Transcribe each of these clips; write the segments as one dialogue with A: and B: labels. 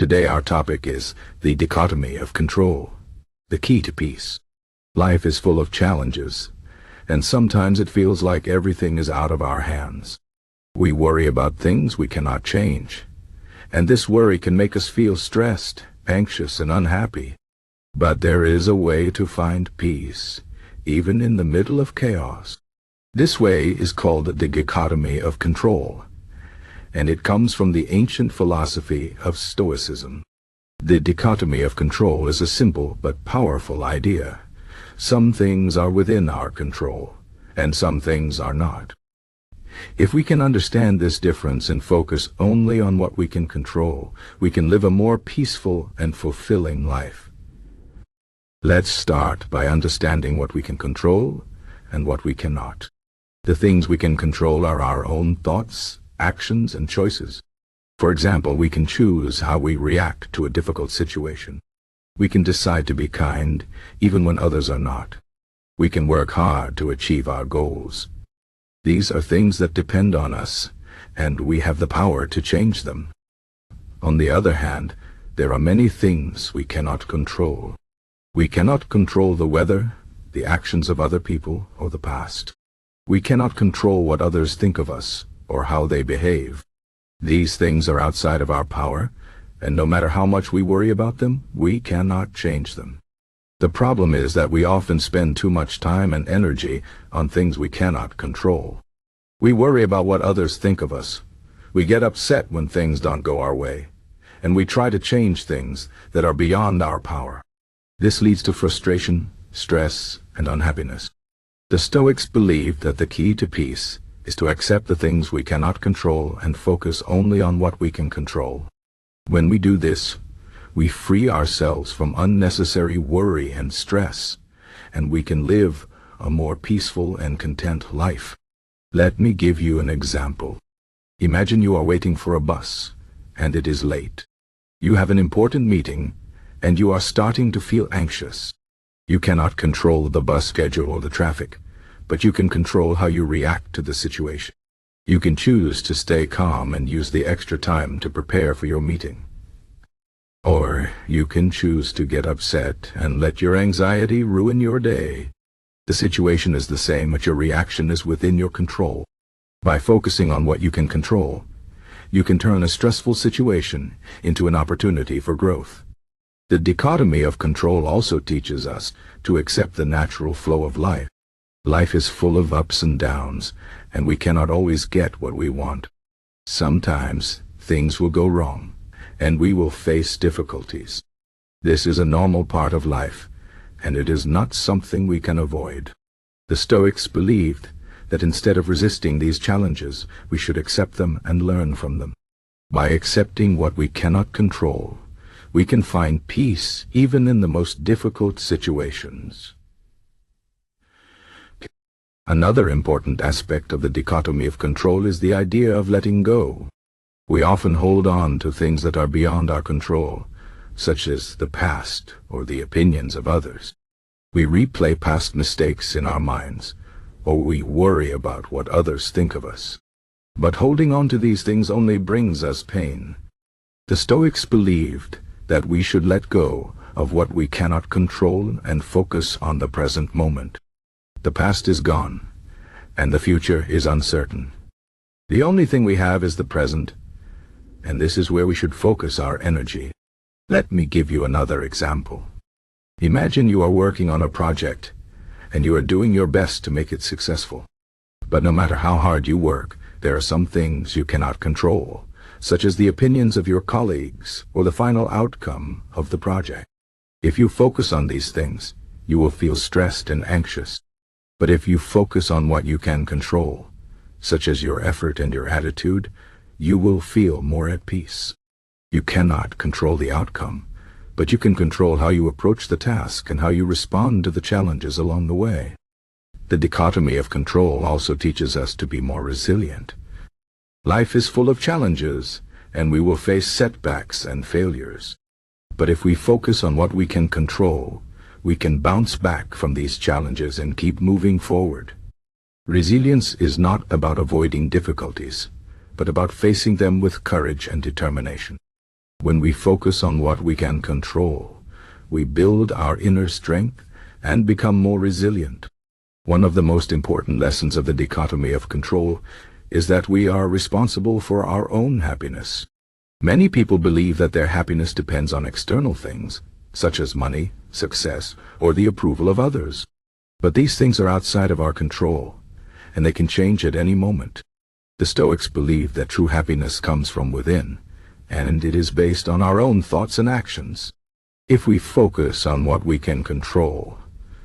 A: Today our topic is the dichotomy of control, the key to peace. Life is full of challenges, and sometimes it feels like everything is out of our hands. We worry about things we cannot change, and this worry can make us feel stressed, anxious, and unhappy. But there is a way to find peace, even in the middle of chaos. This way is called the dichotomy of control, and it comes from the ancient philosophy of Stoicism. The dichotomy of control is a simple but powerful idea. Some things are within our control, and some things are not. If we can understand this difference and focus only on what we can control, we can live a more peaceful and fulfilling life. Let's start by understanding what we can control and what we cannot. The things we can control are our own thoughts, actions, and choices. For example, we can choose how we react to a difficult situation. We can decide to be kind, even when others are not. We can work hard to achieve our goals. These are things that depend on us, and we have the power to change them. On the other hand, there are many things we cannot control. We cannot control the weather, the actions of other people, or the past. We cannot control what others think of us, or how they behave. These things are outside of our power, and no matter how much we worry about them, we cannot change them. The problem is that we often spend too much time and energy on things we cannot control. We worry about what others think of us. We get upset when things don't go our way, and we try to change things that are beyond our power. This leads to frustration, stress, and unhappiness. The Stoics believed that the key to peace is to accept the things we cannot control and focus only on what we can control. When we do this, we free ourselves from unnecessary worry and stress, and we can live a more peaceful and content life. Let me give you an example. Imagine you are waiting for a bus, and it is late. You have an important meeting, and you are starting to feel anxious. You cannot control the bus schedule or the traffic, but you can control how you react to the situation. You can choose to stay calm and use the extra time to prepare for your meeting. Or you can choose to get upset and let your anxiety ruin your day. The situation is the same, but your reaction is within your control. By focusing on what you can control, you can turn a stressful situation into an opportunity for growth. The dichotomy of control also teaches us to accept the natural flow of life. Life is full of ups and downs, and we cannot always get what we want. Sometimes things will go wrong, and we will face difficulties. This is a normal part of life, and it is not something we can avoid. The Stoics believed that instead of resisting these challenges, we should accept them and learn from them. By accepting what we cannot control, we can find peace even in the most difficult situations. Another important aspect of the dichotomy of control is the idea of letting go. We often hold on to things that are beyond our control, such as the past or the opinions of others. We replay past mistakes in our minds, or we worry about what others think of us. But holding on to these things only brings us pain. The Stoics believed that we should let go of what we cannot control and focus on the present moment. The past is gone, and the future is uncertain. The only thing we have is the present, and this is where we should focus our energy. Let me give you another example. Imagine you are working on a project, and you are doing your best to make it successful. But no matter how hard you work, there are some things you cannot control, such as the opinions of your colleagues or the final outcome of the project. If you focus on these things, you will feel stressed and anxious. But if you focus on what you can control, such as your effort and your attitude, you will feel more at peace. You cannot control the outcome, but you can control how you approach the task and how you respond to the challenges along the way. The dichotomy of control also teaches us to be more resilient. Life is full of challenges, and we will face setbacks and failures. But if we focus on what we can control, we can bounce back from these challenges and keep moving forward. Resilience is not about avoiding difficulties, but about facing them with courage and determination. When we focus on what we can control, we build our inner strength and become more resilient. One of the most important lessons of the dichotomy of control is that we are responsible for our own happiness. Many people believe that their happiness depends on external things, such as money, success, or the approval of others. But these things are outside of our control, and they can change at any moment. The Stoics believe that true happiness comes from within, and it is based on our own thoughts and actions. If we focus on what we can control,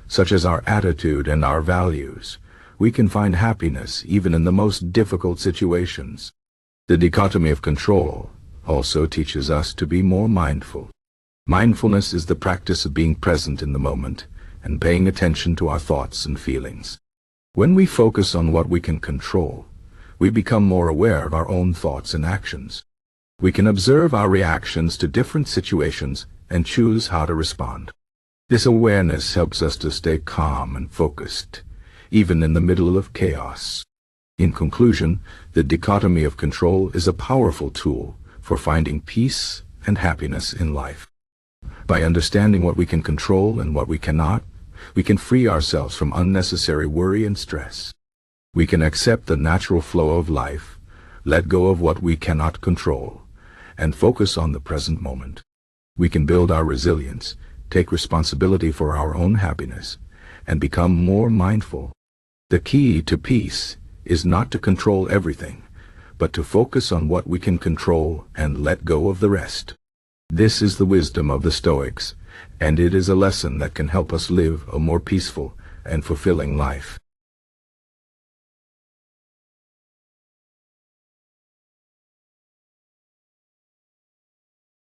A: such as our attitude and our values, we can find happiness even in the most difficult situations. The dichotomy of control also teaches us to be more mindful. Mindfulness is the practice of being present in the moment and paying attention to our thoughts and feelings. When we focus on what we can control, we become more aware of our own thoughts and actions. We can observe our reactions to different situations and choose how to respond. This awareness helps us to stay calm and focused, even in the middle of chaos. In conclusion, the dichotomy of control is a powerful tool for finding peace and happiness in life. By understanding what we can control and what we cannot, we can free ourselves from unnecessary worry and stress. We can accept the natural flow of life, let go of what we cannot control, and focus on the present moment. We can build our resilience, take responsibility for our own happiness, and become more mindful. The key to peace is not to control everything, but to focus on what we can control and let go of the rest. This is the wisdom of the Stoics, and it is a lesson that can help us live a more peaceful and fulfilling life.